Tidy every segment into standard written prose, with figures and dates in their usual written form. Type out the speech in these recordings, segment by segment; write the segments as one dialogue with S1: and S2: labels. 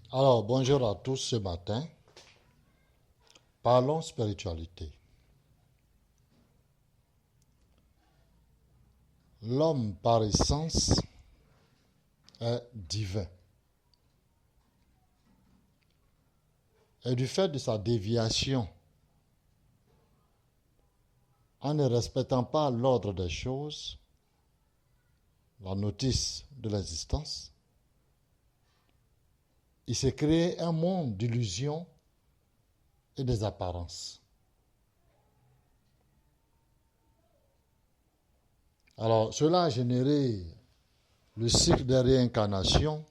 S1: Alors, bonjour à tous ce matin. Parlons spiritualité. L'homme, par essence, est divin. Et du fait de sa déviation, en ne respectant pas l'ordre des choses, la notice de l'existence, il s'est créé un monde d'illusions et des apparences. Alors, cela a généré le cycle des réincarnations,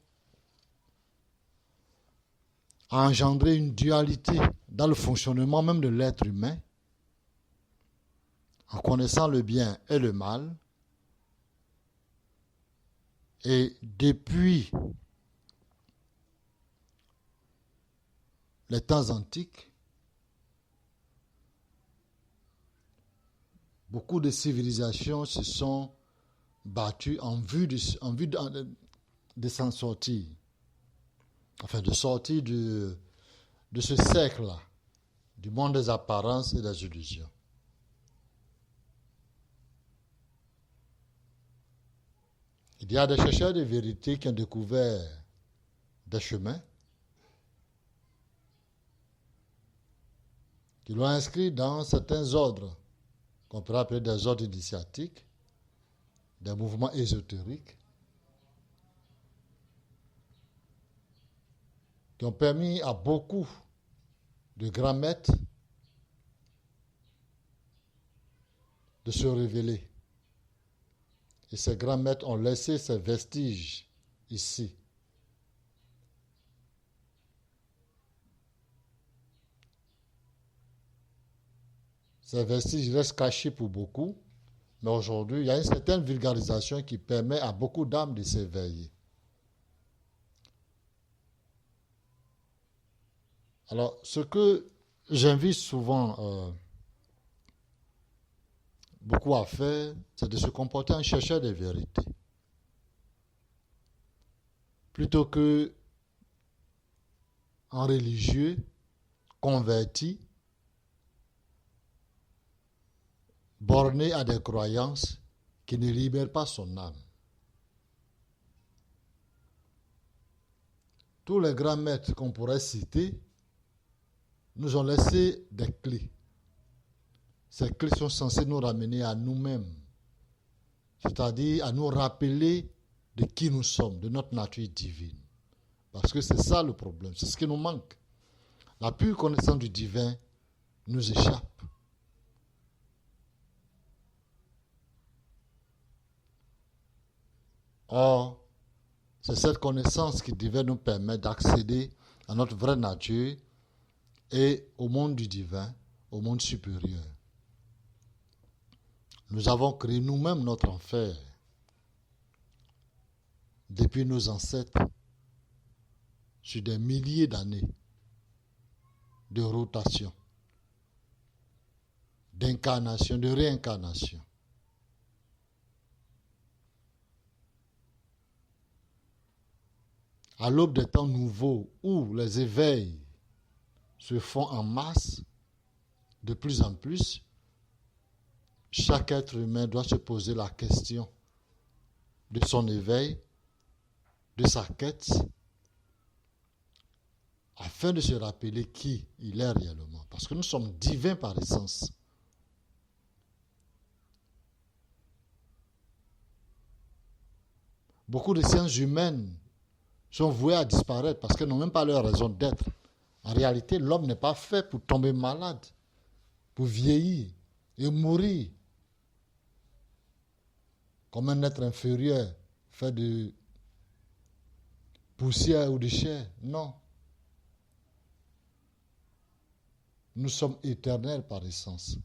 S1: a engendré une dualité dans le fonctionnement même de l'être humain, en connaissant le bien et le mal. Et depuis les temps antiques, beaucoup de civilisations se sont battues en vue de s'en sortir, enfin de sortir de ce cercle-là, du monde des apparences et des illusions. Il y a des chercheurs de vérité qui ont découvert des chemins, qui l'ont inscrit dans certains ordres, qu'on pourrait appeler des ordres initiatiques, des mouvements ésotériques, qui ont permis à beaucoup de grands maîtres de se révéler. Et ces grands maîtres ont laissé ces vestiges ici. Ces vestiges restent cachés pour beaucoup, mais aujourd'hui, il y a une certaine vulgarisation qui permet à beaucoup d'âmes de s'éveiller. Alors, ce que j'invite souvent beaucoup à faire, c'est de se comporter en chercheur de vérité. Plutôt que en religieux, converti, borné à des croyances qui ne libèrent pas son âme. Tous les grands maîtres qu'on pourrait citer nous ont laissé des clés. Ces clés sont censées nous ramener à nous-mêmes, c'est-à-dire à nous rappeler de qui nous sommes, de notre nature divine. Parce que c'est ça le problème, c'est ce qui nous manque. La pure connaissance du divin nous échappe. Or, c'est cette connaissance qui devait nous permettre d'accéder à notre vraie nature et au monde du divin, au monde supérieur. Nous avons créé nous-mêmes notre enfer depuis nos ancêtres sur des milliers d'années de rotation, d'incarnation, de réincarnation. À l'aube des temps nouveaux où les éveils se font en masse, de plus en plus, chaque être humain doit se poser la question de son éveil, de sa quête, afin de se rappeler qui il est réellement. Parce que nous sommes divins par essence. Beaucoup de sciences humaines sont vouées à disparaître parce qu'elles n'ont même pas leur raison d'être. En réalité, l'homme n'est pas fait pour tomber malade, pour vieillir et mourir comme un être inférieur fait de poussière ou de chair. Non. Nous sommes éternels par essence.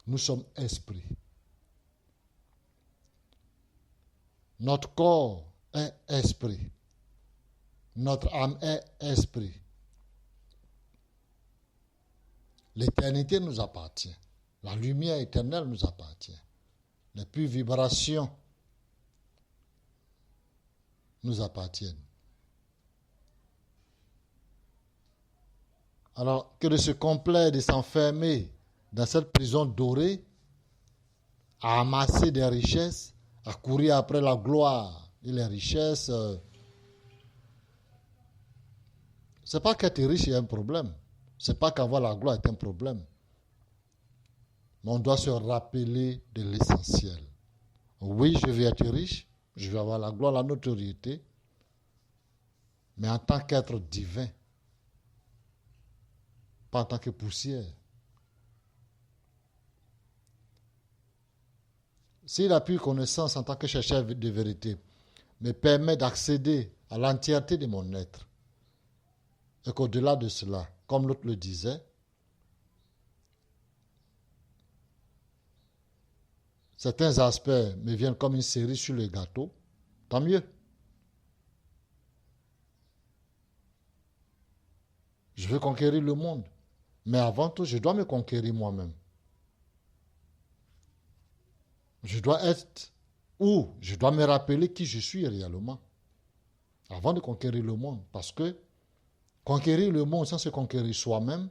S1: Nous sommes esprits. Notre corps est esprit. Notre âme est esprit. L'éternité nous appartient. La lumière éternelle nous appartient. Les pures vibrations nous appartiennent. Alors que de se complaire de s'enfermer dans cette prison dorée, à amasser des richesses, à courir après la gloire et les richesses, c'est pas qu'être riche est un problème. C'est pas qu'avoir la gloire est un problème. Mais on doit se rappeler de l'essentiel. Oui, je vais être riche, je vais avoir la gloire, la notoriété, mais en tant qu'être divin, pas en tant que poussière. S'il a plus connaissance en tant que chercheur de vérité, me permet d'accéder à l'entièreté de mon être, et qu'au-delà de cela, comme l'autre le disait, certains aspects me viennent comme une cerise sur le gâteau, tant mieux. Je veux conquérir le monde, mais avant tout, je dois me conquérir moi-même. Je dois être ou je dois me rappeler qui je suis réellement avant de conquérir le monde. Parce que conquérir le monde sans se conquérir soi-même,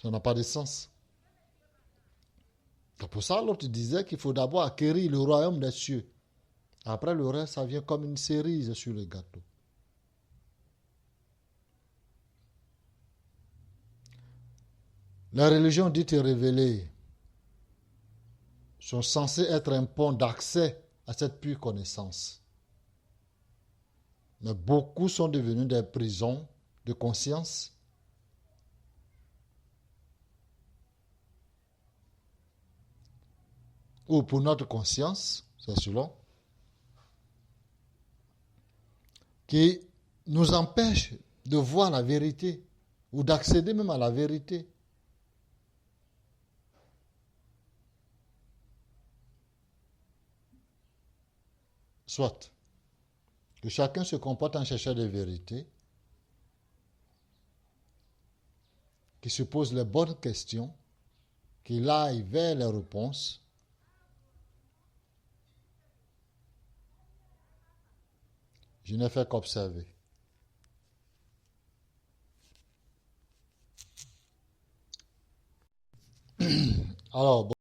S1: ça n'a pas de sens. C'est pour ça l'autre disait qu'il faut d'abord acquérir le royaume des cieux. Après le reste, ça vient comme une cerise sur le gâteau. Les religions dites et révélées sont censées être un pont d'accès à cette pure connaissance. Mais beaucoup sont devenus des prisons de conscience. Ou pour notre conscience, c'est selon, qui nous empêche de voir la vérité ou d'accéder même à la vérité. Soit que chacun se comporte en chercheur de vérité, qui se pose les bonnes questions, qu'il aille vers les réponses. Je n'ai fait qu'observer. Alors, bon.